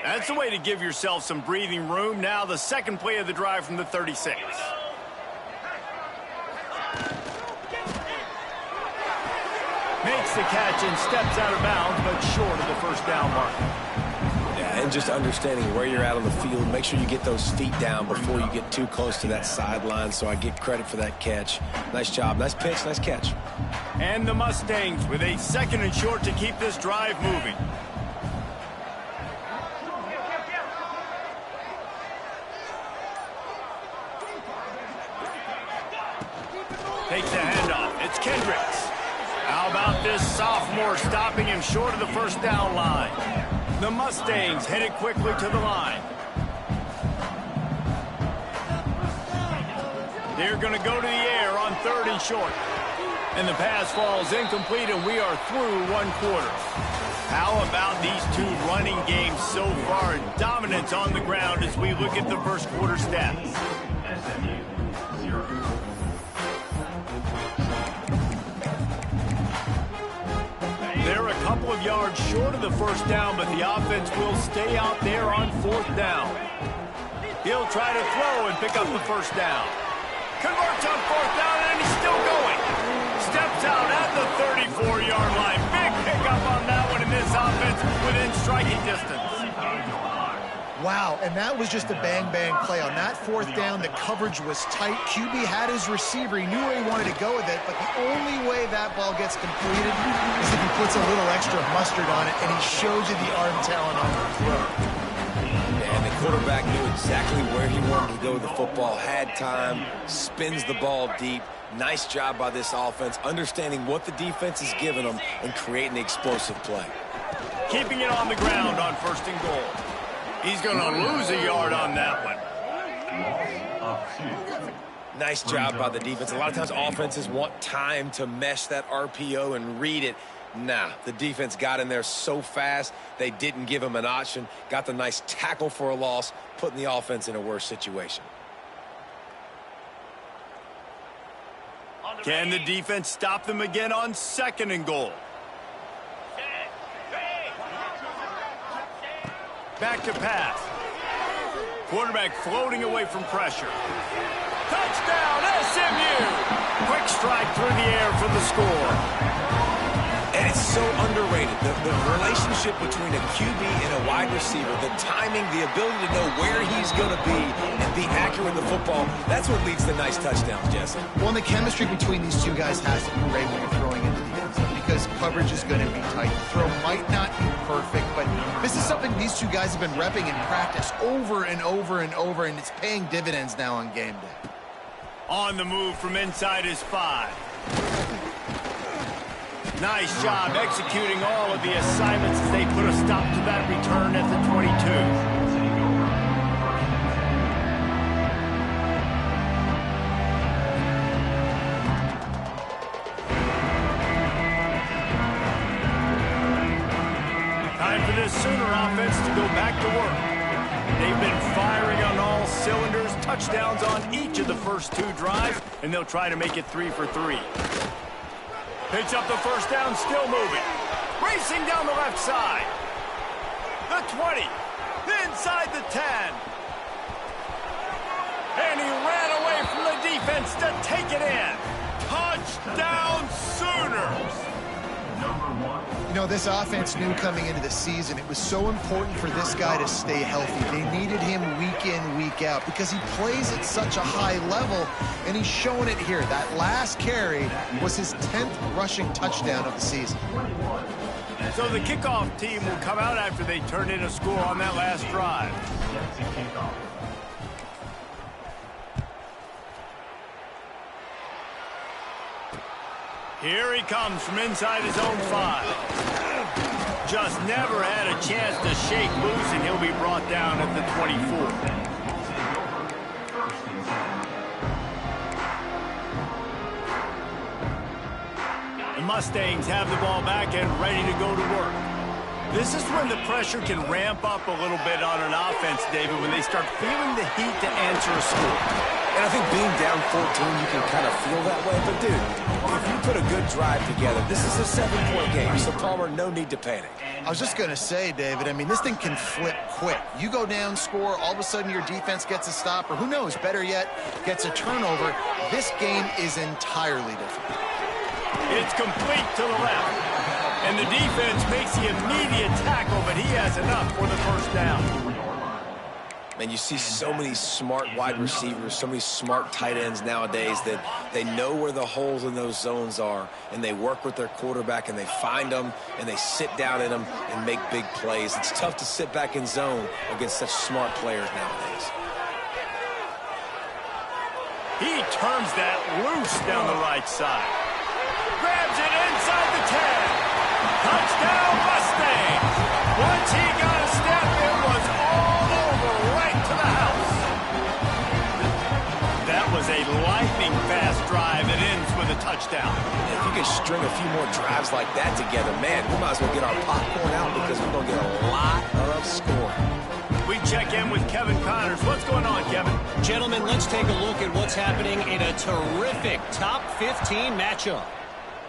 That's the way to give yourself some breathing room. Now the second play of the drive from the 36. Makes the catch and steps out of bounds, but short of the first down mark. Yeah, and just understanding where you're at on the field. Make sure you get those feet down before you get too close to that sideline, so I get credit for that catch. Nice job. Nice pitch. Nice catch. And the Mustangs with a second and short to keep this drive moving. Takes the handoff. It's Kendricks. How about this sophomore stopping him short of the first down line? The Mustangs headed quickly to the line. They're going to go to the air on third and short. And the pass falls incomplete, and we are through one quarter. How about these two running games so far? Dominance on the ground as we look at the first quarter stats. They're a couple of yards short of the first down, but the offense will stay out there on fourth down. He'll try to throw and pick up the first down. Converts on fourth down, and he's still going. Steps out at the 34-yard line. Big pickup on that one in this offense within striking distance. Wow, and that was just a bang-bang play. On that fourth down, the coverage was tight. QB had his receiver. He knew where he wanted to go with it, but the only way that ball gets completed is if he puts a little extra mustard on it, and he shows you the arm talent on the throw. And the quarterback knew exactly where he wanted to go with the football, had time, spins the ball deep. Nice job by this offense, understanding what the defense is giving them and creating the explosive play. Keeping it on the ground on first and goal. He's going to lose a yard on that one. Nice job by the defense. A lot of times offenses want time to mesh that RPO and read it. Nah, the defense got in there so fast, they didn't give him an option. Got the nice tackle for a loss, putting the offense in a worse situation. Can the defense stop them again on second and goal? Back to pass. Quarterback floating away from pressure. Touchdown, SMU! Quick strike through the air for the score. And it's so underrated. The relationship between a QB and a wide receiver, the timing, the ability to know where he's going to be and be accurate with the football, that's what leads to nice touchdowns, Jesse. Well, and the chemistry between these two guys has to be great when you're throwing into defense, because coverage is going to be tight. The throw might not be perfect, but this is something these two guys have been repping in practice over and over and over, and it's paying dividends now on game day. On the move from inside his 5. Nice job executing all of the assignments as they put a stop to that return at the 22. Time for this Sooner offense to go back to work. They've been firing on all cylinders, touchdowns on each of the first two drives, and they'll try to make it 3 for 3. Picks up the first down, still moving. Racing down the left side. The 20. Inside the 10. And he ran away from the defense to take it in. Touchdown Sooners. You know, this offense knew coming into the season it was so important for this guy to stay healthy. They needed him week in, week out, because he plays at such a high level, and he's showing it here. That last carry was his 10th rushing touchdown of the season. So the kickoff team will come out after they turn in a score on that last drive. Here he comes from inside his own 5. Just never had a chance to shake loose, and he'll be brought down at the 24. The Mustangs have the ball back and ready to go to work. This is when the pressure can ramp up a little bit on an offense, David, when they start feeling the heat to answer a score. And I think being down 14, you can kind of feel that way. But, dude, if you put a good drive together, this is a 7-point game. So, Palmer, no need to panic. I was just going to say, David, I mean, this thing can flip quick. You go down, score, all of a sudden your defense gets a stop, or who knows, better yet, gets a turnover. This game is entirely different. It's complete to the left. And the defense makes the immediate tackle, but he has enough for the first down. And you see so many smart wide receivers, so many smart tight ends nowadays that they know where the holes in those zones are, and they work with their quarterback, and they find them, and they sit down in them and make big plays. It's tough to sit back in zone against such smart players nowadays. He turns that loose down the right side. Grabs it inside the 10. Touchdown, Mustangs. Once he got a step, it was all over right to the house. That was a lightning-fast drive that ends with a touchdown. If you can string a few more drives like that together, man, we might as well get our popcorn out because we're going to get a lot of scoring. We check in with Kevin Connors. What's going on, Kevin? Gentlemen, let's take a look at what's happening in a terrific top 15 matchup.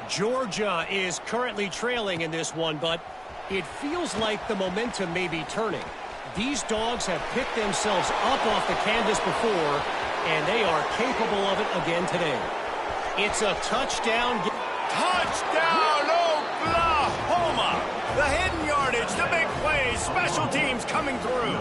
Georgia is currently trailing in this one, but it feels like the momentum may be turning. These dogs have picked themselves up off the canvas before, and they are capable of it again today. It's a touchdown. Touchdown, Oklahoma! The hidden yardage, the big plays, special teams coming through.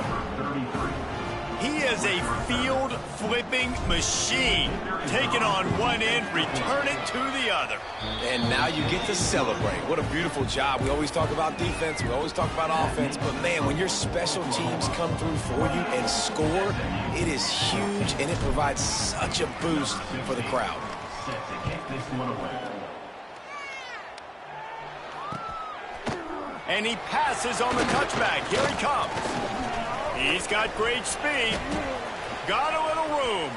He is a field-flipping machine. Taking on one end, return it to the other. And now you get to celebrate. What a beautiful job. We always talk about defense. We always talk about offense. But, man, when your special teams come through for you and score, it is huge, and it provides such a boost for the crowd. And he passes on the touchback. Here he comes. He's got great speed. Got a little room.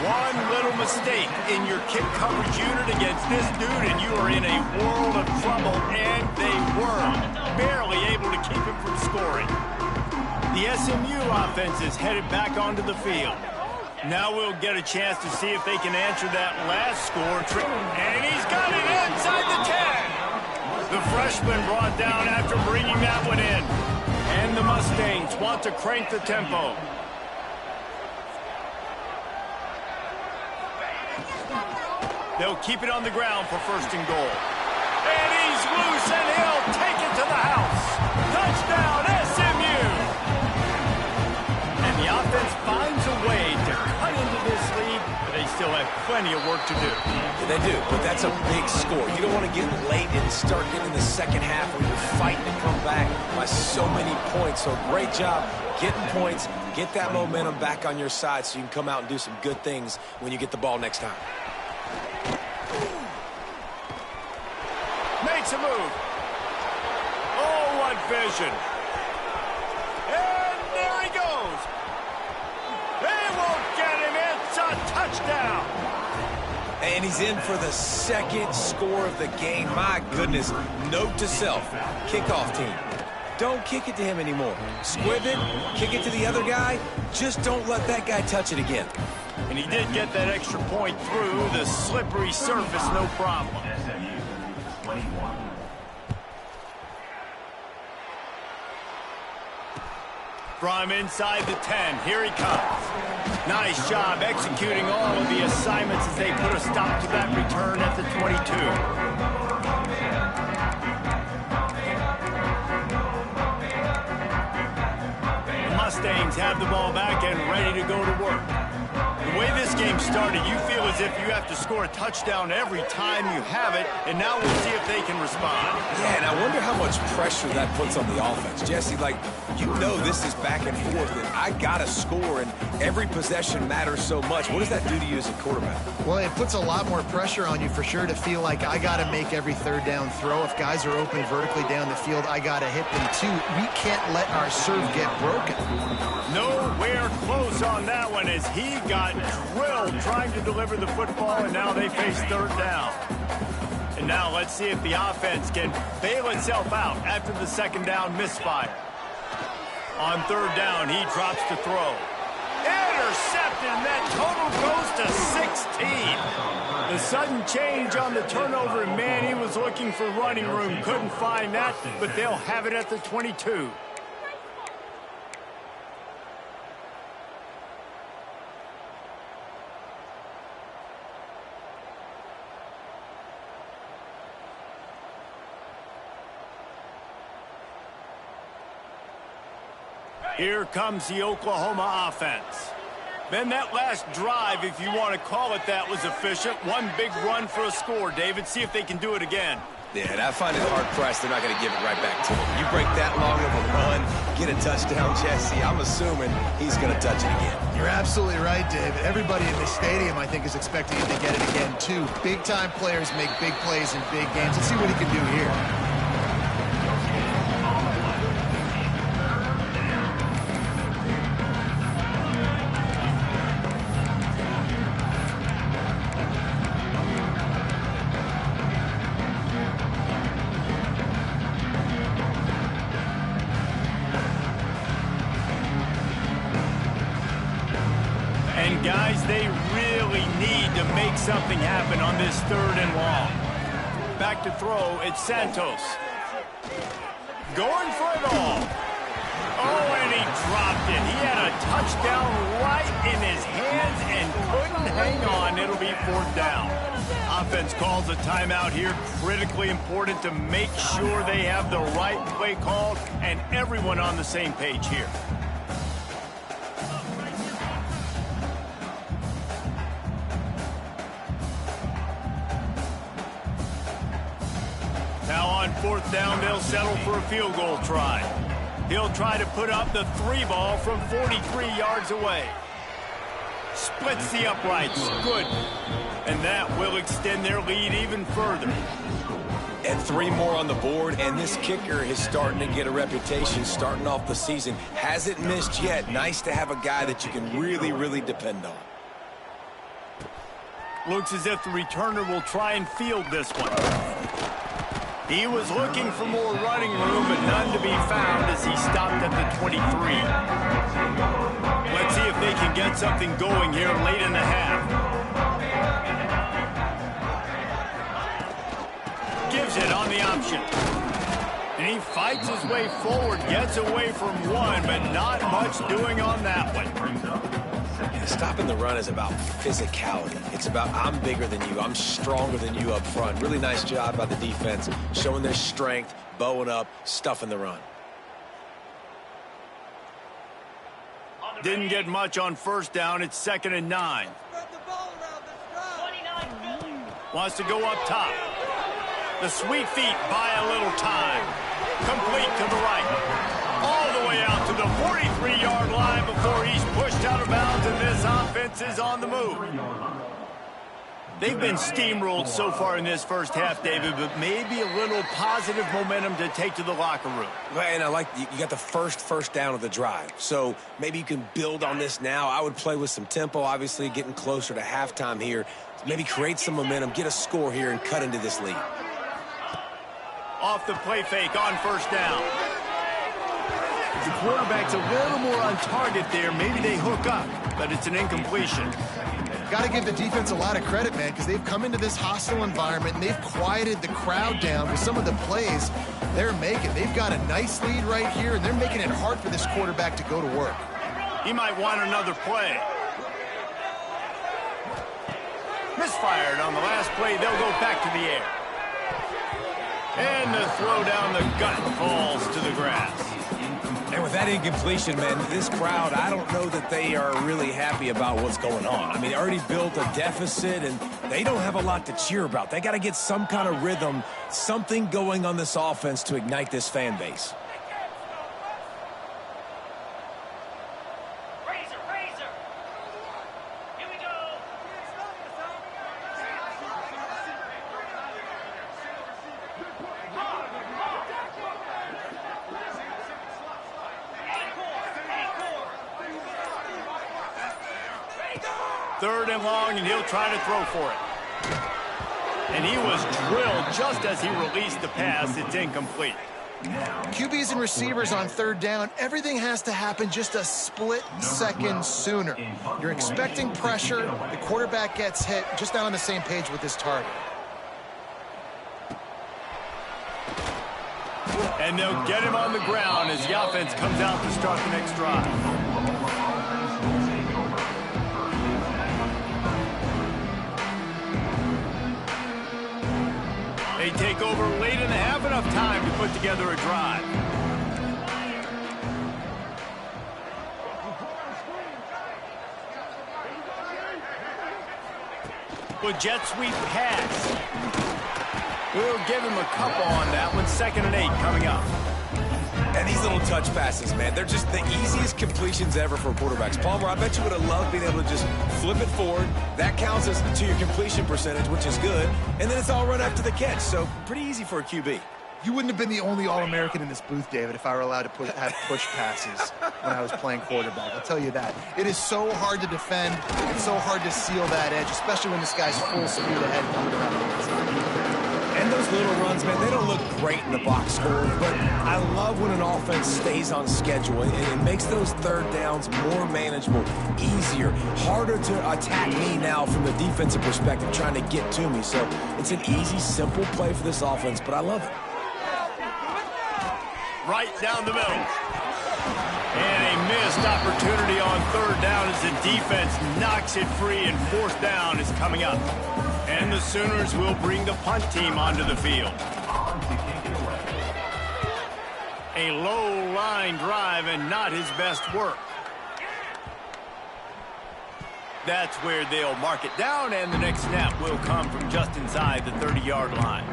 One little mistake in your kick coverage unit against this dude, and you are in a world of trouble, and they were barely able to keep him from scoring. The SMU offense is headed back onto the field. Now we'll get a chance to see if they can answer that last score trick. And he's got it inside the 10. The freshman brought down after bringing that one in. And the Mustangs want to crank the tempo. They'll keep it on the ground for first and goal. And he's loose, and he'll take it to the house. Touchdown, SMU! And the offense finds a way to cut into this lead, but they still have plenty of work to do. Yeah, they do, but that's a big score. You don't want to get late and start getting the second half when you're fighting to come back by so many points. So great job getting points, get that momentum back on your side so you can come out and do some good things when you get the ball next time. Makes a move. Oh, what vision. And there he goes. They won't get him. It's a touchdown. And he's in for the second score of the game. My goodness. Note to self, kickoff team. Don't kick it to him anymore. Squib it, kick it to the other guy. Just don't let that guy touch it again. And he did get that extra point through the slippery surface, no problem. From inside the 10, here he comes. Nice job executing all of the assignments as they put a stop to that return at the 22. The Mustangs have the ball back and ready to go to work. The way this game started, you feel as if you have to score a touchdown every time you have it, and now we'll see if they can respond. Yeah, and I wonder how much pressure that puts on the offense. Jesse, like, you know this is back and forth, and I got to score, and every possession matters so much. What does that do to you as a quarterback? Well, it puts a lot more pressure on you for sure to feel like I got to make every third down throw. If guys are open vertically down the field, I got to hit them too. We can't let our serve get broken. Nowhere close on that one as he got drilled trying to deliver the football, and now they face third down. And now let's see if the offense can bail itself out after the second down misfire. On third down, he drops to throw. Intercepted, and that total goes to 16. The sudden change on the turnover, and man, he was looking for running room. Couldn't find that, but they'll have it at the 22. Here comes the Oklahoma offense. Then that last drive, if you want to call it that, was efficient. One big run for a score, David. See if they can do it again. Yeah, and I find it hard-pressed. They're not going to give it right back to him. You break that long of a run, get a touchdown, Jesse, I'm assuming he's going to touch it again. You're absolutely right, David. Everybody in the stadium, I think, is expecting him to get it again, too. Big-time players make big plays in big games. Let's see what he can do here. And guys, they really need to make something happen on this 3rd and long. Back to throw, it's Santos. Going for it all. Oh, and he dropped it. He had a touchdown right in his hands and couldn't hang on. It'll be 4th down. Offense calls a timeout here. Critically important to make sure they have the right play called and everyone on the same page here. Now on 4th down, they'll settle for a field goal try. He'll try to put up the 3 ball from 43 yards away. Splits the uprights. Good. And that will extend their lead even further. And 3 more on the board, and this kicker is starting to get a reputation starting off the season. Hasn't missed yet. Nice to have a guy that you can really, really depend on. Looks as if the returner will try and field this one. He was looking for more running room, but none to be found as he stopped at the 23. Let's see if they can get something going here late in the half. Gives it on the option. And he fights his way forward, gets away from one, but not much doing on that one. Stopping the run is about physicality. It's about I'm bigger than you. I'm stronger than you up front. Really nice job by the defense, showing their strength, bowing up, stuffing the run. Didn't get much on 1st down. It's 2nd and 9. Wants to go up top. The sweet feet buy a little time. Complete to the right. All the way out to the 43-yard line before he's pushed out of bounds, and this offense is on the move. They've been steamrolled so far in this first half, David, but maybe a little positive momentum to take to the locker room. And I like you got the first down of the drive, so maybe you can build on this now. I would play with some tempo, obviously getting closer to halftime here. Maybe create some momentum, get a score here, and cut into this lead. Off the play fake on 1st down. The quarterback's a little more on target there. Maybe they hook up, but it's an incompletion. Got to give the defense a lot of credit, man, because they've come into this hostile environment and they've quieted the crowd down with some of the plays they're making. They've got a nice lead right here, and they're making it hard for this quarterback to go to work. He might want another play. Misfired on the last play. They'll go back to the air. And the throw down the gut falls to the grass. And with that incompletion, man, this crowd, I don't know that they are really happy about what's going on. I mean, they already built a deficit, and they don't have a lot to cheer about. They got to get some kind of rhythm, something going on this offense to ignite this fan base. Here we go. Third and long, and he'll try to throw for it. And he was drilled just as he released the pass. It's incomplete. QBs and receivers on third down, everything has to happen just a split second sooner. You're expecting pressure, the quarterback gets hit, just not on the same page with his target. And they'll get him on the ground as the offense comes out to start the next drive. They take over late and have enough time to put together a drive. With jet sweep pass. We'll give him a couple on that one. 2nd and 8 coming up. And these little touch passes, man, they're just the easiest completions ever for quarterbacks. Palmer, I bet you would have loved being able to just flip it forward. That counts as to your completion percentage, which is good. And then it's all run up to the catch. So pretty easy for a QB. You wouldn't have been the only All-American in this booth, David, if I were allowed to have push passes when I was playing quarterback. I'll tell you that. It is so hard to defend. It's so hard to seal that edge, especially when this guy's full speed ahead coming around the inside. And those little runs, man, they don't look great in the box score, but I love when an offense stays on schedule. It makes those third downs more manageable, easier, harder to attack me now from the defensive perspective, trying to get to me. So it's an easy, simple play for this offense, but I love it. Right down the middle. And a missed opportunity on third down as the defense knocks it free, and 4th down is coming up. And the Sooners will bring the punt team onto the field. A low line drive and not his best work. That's where they'll mark it down, and the next snap will come from just inside the 30-yard line.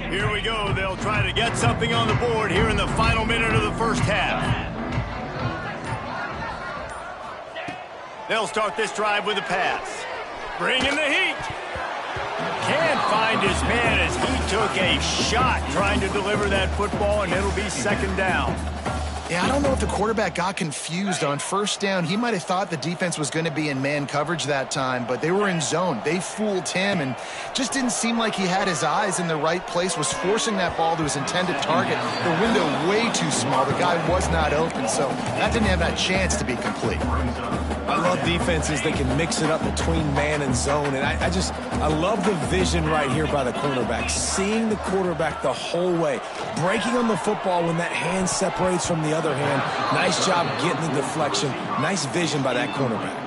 Here we go. They'll try to get something on the board here in the final minute of the first half. They'll start this drive with a pass. Bringing the heat. Can't find his man as he took a shot trying to deliver that football, and it'll be 2nd down. Yeah, I don't know if the quarterback got confused on 1st down. He might have thought the defense was going to be in man coverage that time, but they were in zone. They fooled him and just didn't seem like he had his eyes in the right place, was forcing that ball to his intended target. The window way too small. The guy was not open, so that didn't have that chance to be complete. I love defenses that can mix it up between man and zone, and I love the vision right here by the cornerback, seeing the quarterback the whole way, breaking on the football when that hand separates from the other hand. Nice job getting the deflection. Nice vision by that cornerback.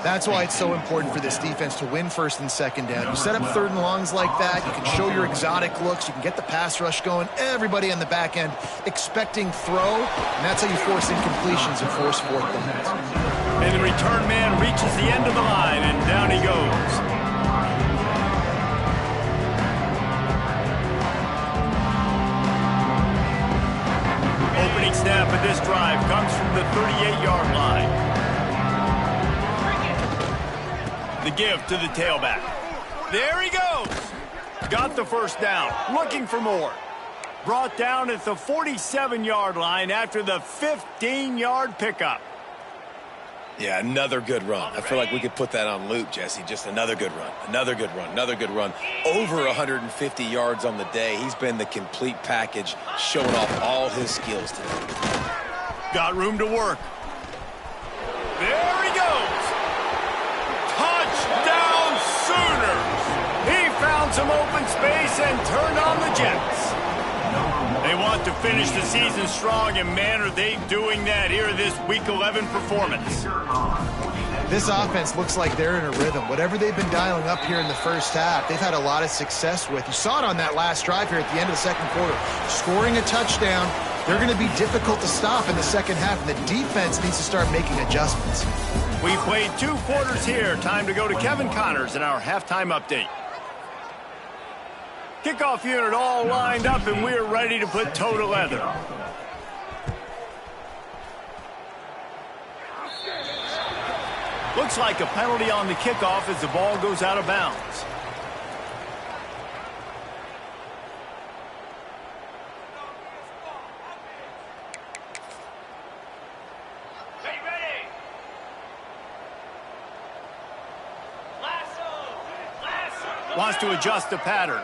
That's why it's so important for this defense to win 1st and 2nd down. You set up 3rd and longs like that, you can show your exotic looks, you can get the pass rush going, everybody on the back end expecting throw, and that's how you force incompletions and force 4th downs. And the return man reaches the end of the line, and down he goes. Opening snap of this drive comes from the 38-yard line. The give to the tailback. There he goes. Got the 1st down. Looking for more. Brought down at the 47-yard line after the 15-yard pickup. Yeah, another good run. I feel like we could put that on loop, Jesse. Just another good run, another good run, another good run. Over 150 yards on the day. He's been the complete package, showing off all his skills today. Got room to work. There he goes. Touchdown Sooners. He found some open space and turned on the Jets. They want to finish the season strong, and man, are they doing that here in this Week 11 performance. This offense looks like they're in a rhythm. Whatever they've been dialing up here in the first half, they've had a lot of success with. You saw it on that last drive here at the end of the 2nd quarter. Scoring a touchdown, they're going to be difficult to stop in the 2nd half, and the defense needs to start making adjustments. We played 2 quarters here. Time to go to Kevin Connors in our halftime update. Kickoff unit all lined up, and we're ready to put toe to leather. Looks like a penalty on the kickoff as the ball goes out of bounds. Wants to adjust the pattern.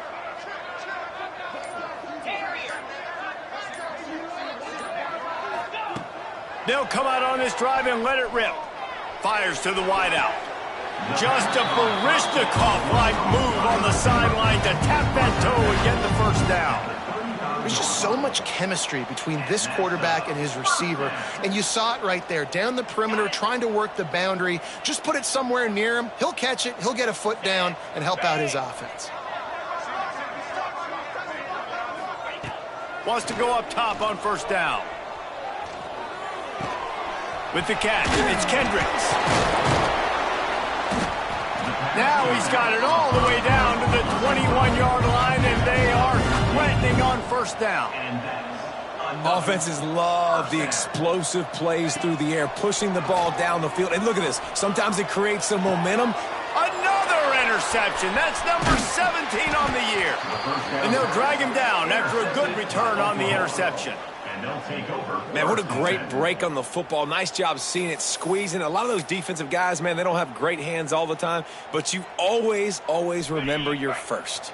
They'll come out on this drive and let it rip. Fires to the wideout. Just a Baryshnikov-like move on the sideline to tap that toe and get the first down. There's just so much chemistry between this quarterback and his receiver, and you saw it right there, down the perimeter, trying to work the boundary. Just put it somewhere near him. He'll catch it, he'll get a foot down, and help out his offense. Wants to go up top on first down. With the catch, it's Kendricks. Now he's got it all the way down to the 21-yard line, and they are threatening on first down. Offenses love the explosive plays through the air, pushing the ball down the field. And look at this. Sometimes it creates some momentum. Another interception. That's number 17 on the year. And they'll drag him down after a good return on the interception. Man, what a great break on the football. Nice job seeing it, squeezing. A lot of those defensive guys, man, they don't have great hands all the time, but you always remember your first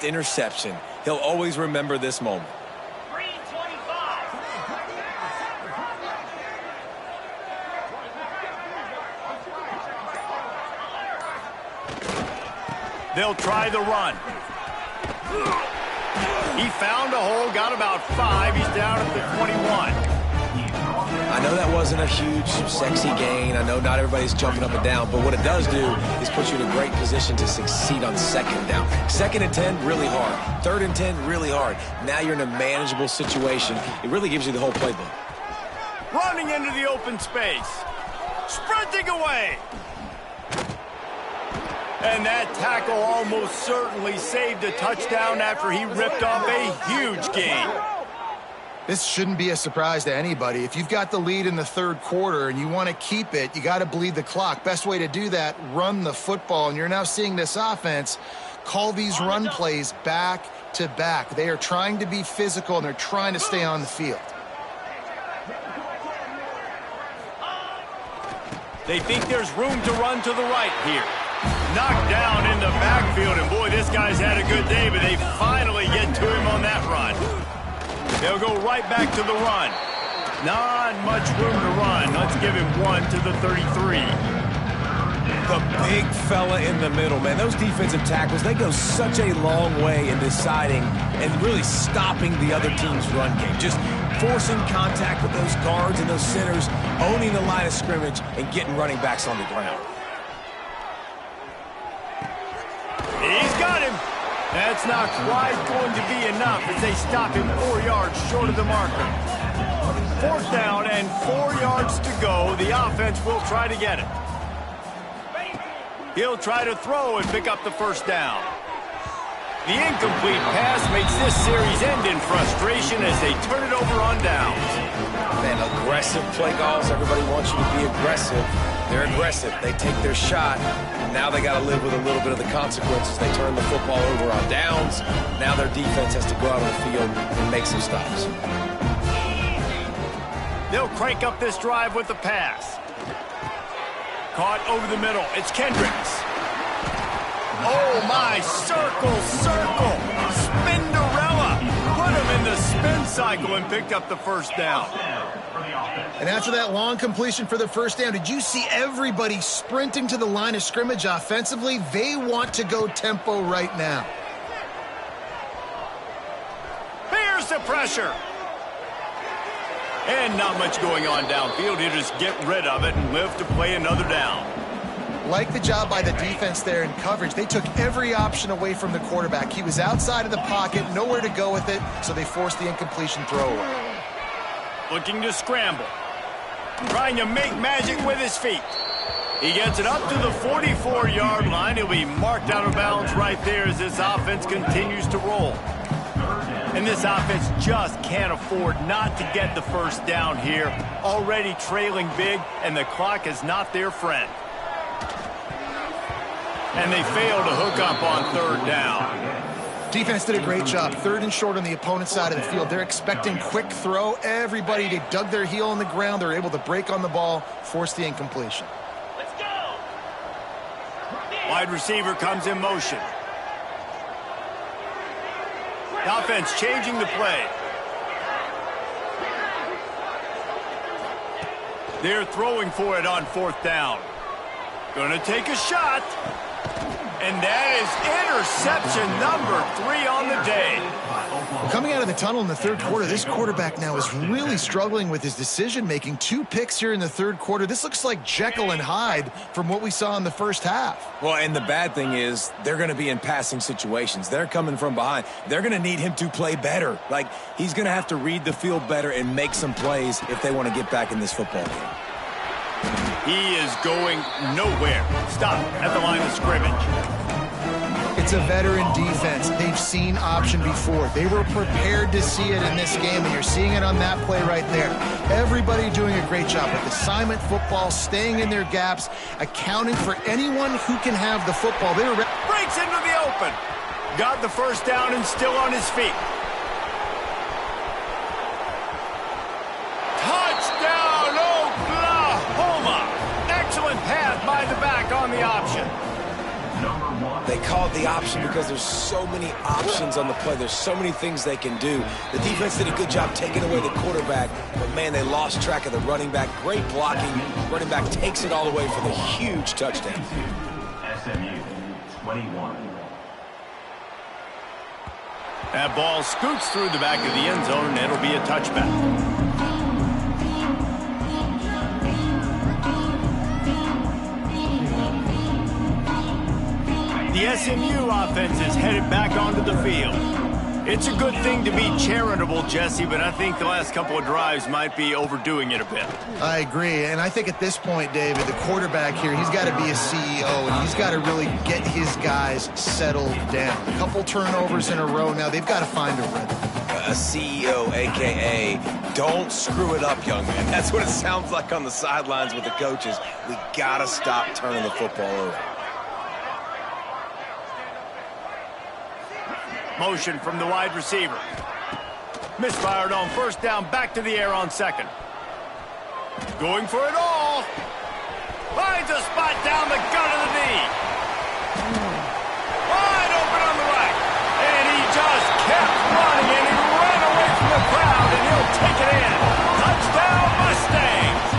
interception. He'll always remember this moment. They'll try the run. He found a hole, got about 5. He's down at the 21. I know that wasn't a huge, sexy gain. I know not everybody's jumping up and down, but what it does do is put you in a great position to succeed on second down. 2nd and 10, really hard. 3rd and 10, really hard. Now you're in a manageable situation. It really gives you the whole playbook. Running into the open space. Sprinting away. And that tackle almost certainly saved a touchdown after he ripped off a huge gain. This shouldn't be a surprise to anybody. If you've got the lead in the 3rd quarter and you want to keep it, you got to bleed the clock. Best way to do that, run the football. And you're now seeing this offense call these run plays back to back. They are trying to be physical, and they're trying to stay on the field. They think there's room to run to the right here. Knocked down in the backfield, and boy, this guy's had a good day, but they finally get to him on that run. They'll go right back to the run. Not much room to run. Let's give him 1 to the 33. The big fella in the middle, man. Those defensive tackles, they go such a long way in deciding and really stopping the other team's run game. Just forcing contact with those guards and those centers, owning the line of scrimmage, and getting running backs on the ground. He's got him. That's not quite going to be enough as they stop him 4 yards short of the marker. 4th down and 4 yards to go. The offense will try to get it. He'll try to throw and pick up the first down. The incomplete pass makes this series end in frustration as they turn it over on downs. Man, aggressive play calls. Everybody wants you to be aggressive. They're aggressive. They take their shot. Now they got to live with a little bit of the consequences. They turn the football over on downs. Now their defense has to go out on the field and make some stops. They'll crank up this drive with the pass. Caught over the middle. It's Kendricks. Oh, my. Circle. Spinderella. Put him in the spin cycle and picked up the first down. And after that long completion for the first down, did you see everybody sprinting to the line of scrimmage offensively? They want to go tempo right now. Here's the pressure. And not much going on downfield. You just get rid of it and live to play another down. Like the job by the defense there in coverage. They took every option away from the quarterback. He was outside of the pocket, nowhere to go with it, so they forced the incompletion throwaway. Looking to scramble. Trying to make magic with his feet. He gets it up to the 44-yard line. He'll be marked out of bounds right there as this offense continues to roll. And this offense just can't afford not to get the first down here. Already trailing big, and the clock is not their friend. And they fail to hook up on 3rd down. Defense did a great job. 3rd and short on the opponent's side of the field. They're expecting quick throw. Everybody, they dug their heel on the ground. They're able to break on the ball, force the incompletion. Let's go. Wide receiver comes in motion. The offense changing the play. They're throwing for it on 4th down. Gonna take a shot. And that is interception number 3 on the day. Coming out of the tunnel in the 3rd quarter, this quarterback now is really struggling with his decision-making. 2 picks here in the 3rd quarter. This looks like Jekyll and Hyde from what we saw in the 1st half. Well, and the bad thing is they're going to be in passing situations. They're coming from behind. They're going to need him to play better. Like, he's going to have to read the field better and make some plays if they want to get back in this football game. He is going nowhere. Stop at the line of scrimmage. It's a veteran defense. They've seen option before. They were prepared to see it in this game, and you're seeing it on that play right there. Everybody doing a great job with assignment football, staying in their gaps, accounting for anyone who can have the football. They were breaks into the open. Got the 1st down and still on his feet. Touchdown, Oklahoma. Excellent pass by the back on the option. They call it the option because there's so many options on the play. There's so many things they can do. The defense did a good job taking away the quarterback, but, man, they lost track of the running back. Great blocking. Running back takes it all the way for the huge touchdown. SMU 21. That ball scoots through the back of the end zone, and it'll be a touchback. The SMU offense is headed back onto the field. It's a good thing to be charitable, Jesse, but I think the last couple of drives might be overdoing it a bit. I agree, and I think at this point, David, the quarterback here, he's got to be a CEO, and he's got to really get his guys settled down. A couple turnovers in a row now. They've got to find a rhythm. A CEO, a.k.a. don't screw it up, young man. That's what it sounds like on the sidelines with the coaches. We got to stop turning the football over. Motion from the wide receiver. Misfired on 1st down, back to the air on 2nd. Going for it all. Finds a spot down the gut of the knee. Wide open on the right. And he just kept running, and he ran away from the crowd, and he'll take it in. Touchdown, Mustangs.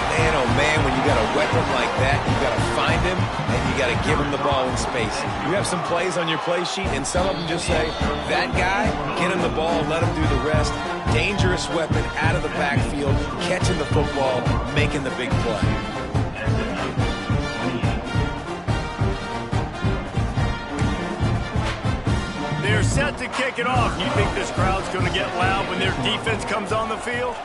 Man, oh man, when you got a weapon like that, you got to find him, and you got to give him the ball in space. You have some plays on your play sheet, and some of them just say, that guy, get him the ball, let him do the rest. Dangerous weapon out of the backfield, catching the football, making the big play. They're set to kick it off. You think this crowd's going to get loud when their defense comes on the field?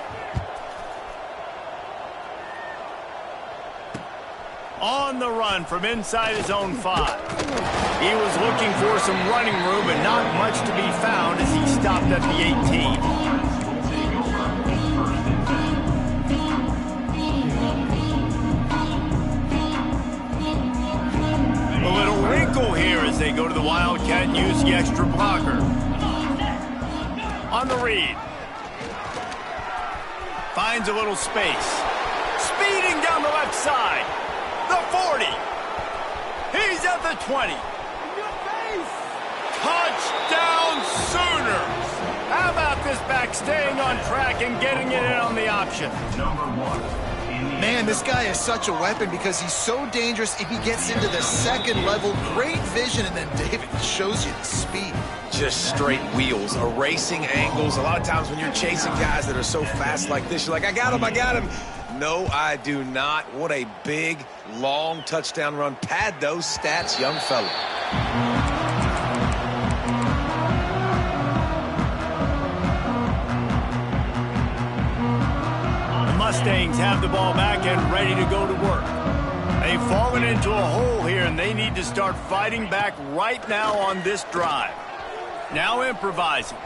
On the run from inside his own 5. He was looking for some running room, but not much to be found as he stopped at the 18. A little wrinkle here as they go to the Wildcat and use the extra blocker. On the read. Finds a little space. Speeding down the left side. The 40. He's at the 20. Touchdown Sooners. How about this back staying on track and getting it in on the option? Man, this guy is such a weapon because he's so dangerous if he gets into the 2nd level. Great vision, and then David shows you the speed. Just straight wheels, erasing angles. A lot of times when you're chasing guys that are so fast like this, you're like, I got him, I got him. No, I do not. What a big, long touchdown run. Pad those stats, young fella. The Mustangs have the ball back and ready to go to work. They've fallen into a hole here, and they need to start fighting back right now on this drive. Now improvising.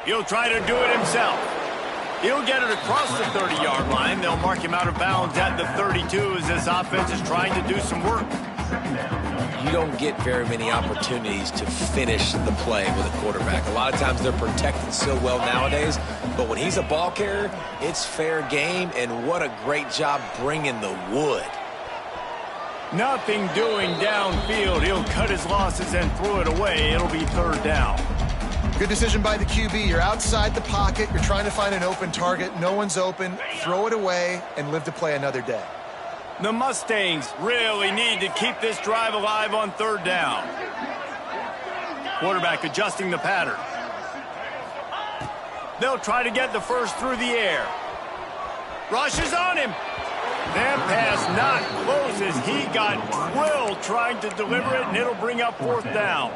He'll try to do it himself. He'll get it across the 30-yard line. They'll mark him out of bounds at the 32 as this offense is trying to do some work. You don't get very many opportunities to finish the play with a quarterback. A lot of times they're protected so well nowadays, but when he's a ball carrier, it's fair game, and what a great job bringing the wood. Nothing doing downfield. He'll cut his losses and throw it away. It'll be third down. Good decision by the QB. You're outside the pocket. You're trying to find an open target. No one's open. Throw it away and live to play another day. The Mustangs really need to keep this drive alive on third down. Quarterback adjusting the pattern. They'll try to get the first through the air. Rushes on him. That pass not close as he got drilled trying to deliver it, and it'll bring up fourth down.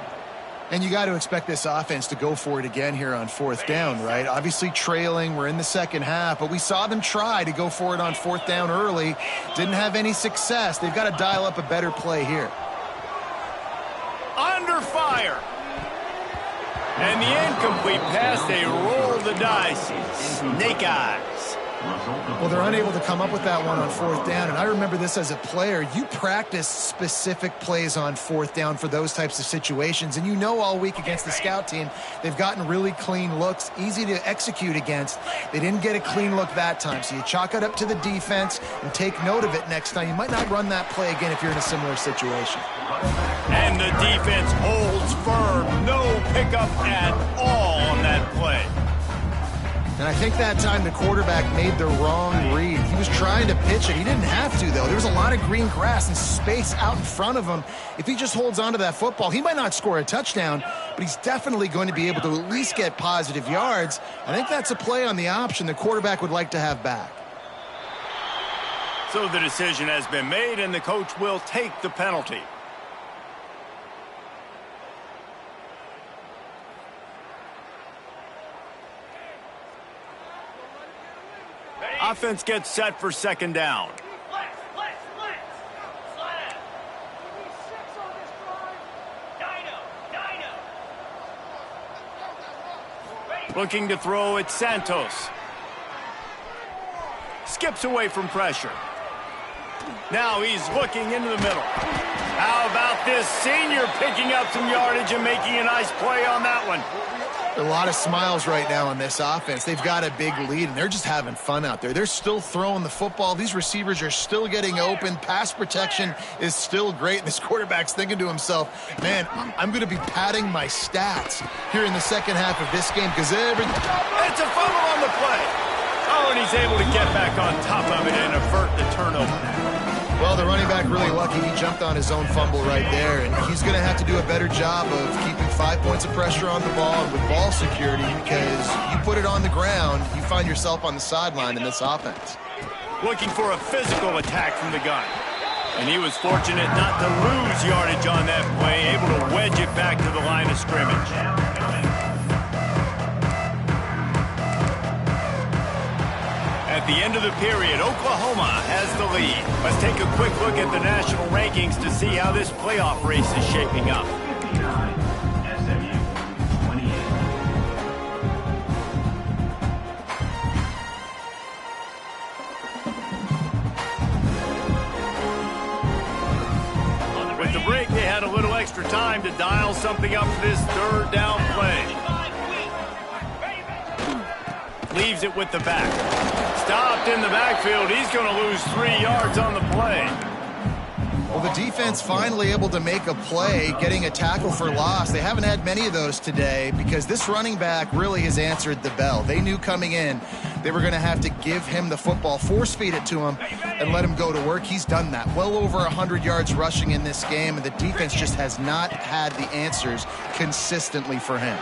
And you got to expect this offense to go for it again here on fourth down, right? Obviously trailing, we're in the second half, but we saw them try to go for it on fourth down early. Didn't have any success. They've got to dial up a better play here. Under fire. And the incomplete pass, they roll the dice. Snake eyes. Well, they're unable to come up with that one on fourth down, and I remember this as a player. You practice specific plays on fourth down for those types of situations, and you know all week against the scout team, they've gotten really clean looks, easy to execute against. They didn't get a clean look that time, so you chalk it up to the defense and take note of it next time. You might not run that play again if you're in a similar situation. And the defense holds firm. No pickup at all on that play. And I think that time the quarterback made the wrong read. He was trying to pitch it. He didn't have to, though. There was a lot of green grass and space out in front of him. If he just holds on to that football, he might not score a touchdown, but he's definitely going to be able to at least get positive yards. I think that's a play on the option the quarterback would like to have back. So the decision has been made, and the coach will take the penalty. Offense gets set for second down. Looking to throw at Santos. Skips away from pressure. Now he's looking into the middle. How about this senior picking up some yardage and making a nice play on that one? A lot of smiles right now on this offense. They've got a big lead, and they're just having fun out there. They're still throwing the football. These receivers are still getting open. Pass protection is still great. And this quarterback's thinking to himself, man, I'm going to be padding my stats here in the second half of this game because it's a fumble on the play. Oh, and he's able to get back on top of it and avert the turnover. Well, the running back really lucky. He jumped on his own fumble right there, and he's going to have to do a better job of keeping 5 points of pressure on the ball and with ball security because you put it on the ground, you find yourself on the sideline in this offense. Looking for a physical attack from the gun. And he was fortunate not to lose yardage on that play, able to wedge it back to the line of scrimmage. At the end of the period, Oklahoma has the lead. Let's take a quick look at the national rankings to see how this playoff race is shaping up. SMU 28. With the break, they had a little extra time to dial something up for this third down play. Leaves it with the back. Stopped in the backfield. He's going to lose 3 yards on the play. Well, the defense finally able to make a play, getting a tackle for loss. They haven't had many of those today because this running back really has answered the bell. They knew coming in they were going to have to give him the football, force feed it to him, and let him go to work. He's done that. Well over 100 yards rushing in this game, and the defense just has not had the answers consistently for him.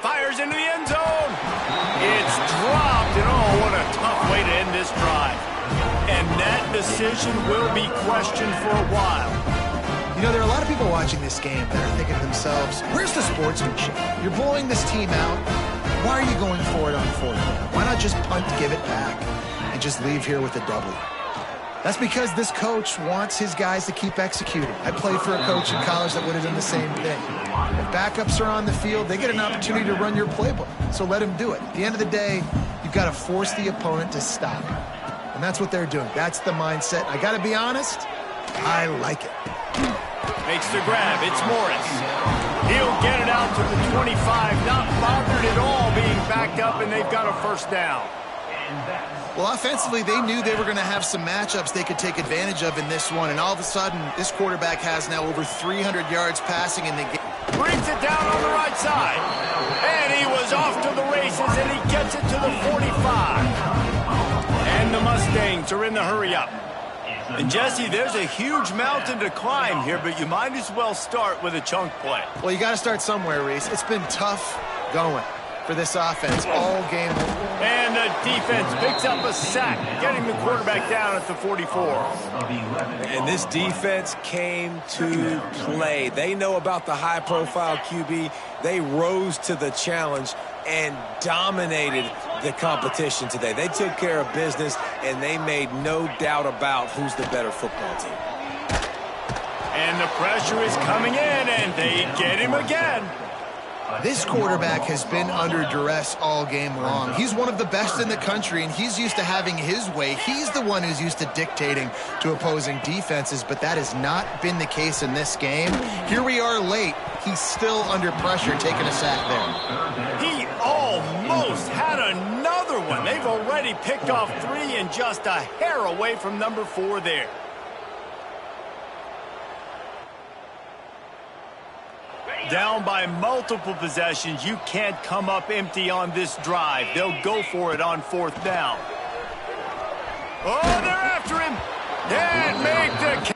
Fires into the end zone. It's dropped, and oh, what a tough way to end this drive. And that decision will be questioned for a while. You know, there are a lot of people watching this game that are thinking to themselves, where's the sportsmanship? You're blowing this team out. Why are you going for it on fourth down? Why not just punt, give it back, and just leave here with a W? That's because this coach wants his guys to keep executing. I played for a coach in college that would have done the same thing. If backups are on the field, they get an opportunity to run your playbook. So let them do it. At the end of the day, you've got to force the opponent to stop. And that's what they're doing. That's the mindset. I got to be honest, I like it. Makes the grab. It's Morris. He'll get it out to the 25. Not bothered at all being backed up, and they've got a first down. And that's Well, offensively, they knew they were going to have some matchups they could take advantage of in this one, and all of a sudden, this quarterback has now over 300 yards passing in the game. Brings it down on the right side. And he was off to the races, and he gets it to the 45. And the Mustangs are in the hurry-up. And, Jesse, there's a huge mountain to climb here, but you might as well start with a chunk play. Well, you got to start somewhere, Reese. It's been tough going for this offense all game. And the defense picks up a sack, getting the quarterback down at the 44. And this defense came to play. They know about the high-profile QB. They rose to the challenge and dominated the competition today. They took care of business, and they made no doubt about who's the better football team. And the pressure is coming in, and they get him again. This quarterback has been under duress all game long. He's one of the best in the country, and he's used to having his way. He's the one who's used to dictating to opposing defenses, but that has not been the case in this game. Here we are late. He's still under pressure, taking a sack there. He almost had another one. They've already picked off 3 and just a hair away from number 4 there. Down by multiple possessions, you can't come up empty on this drive. They'll go for it on 4th down. Oh, they're after him. And make the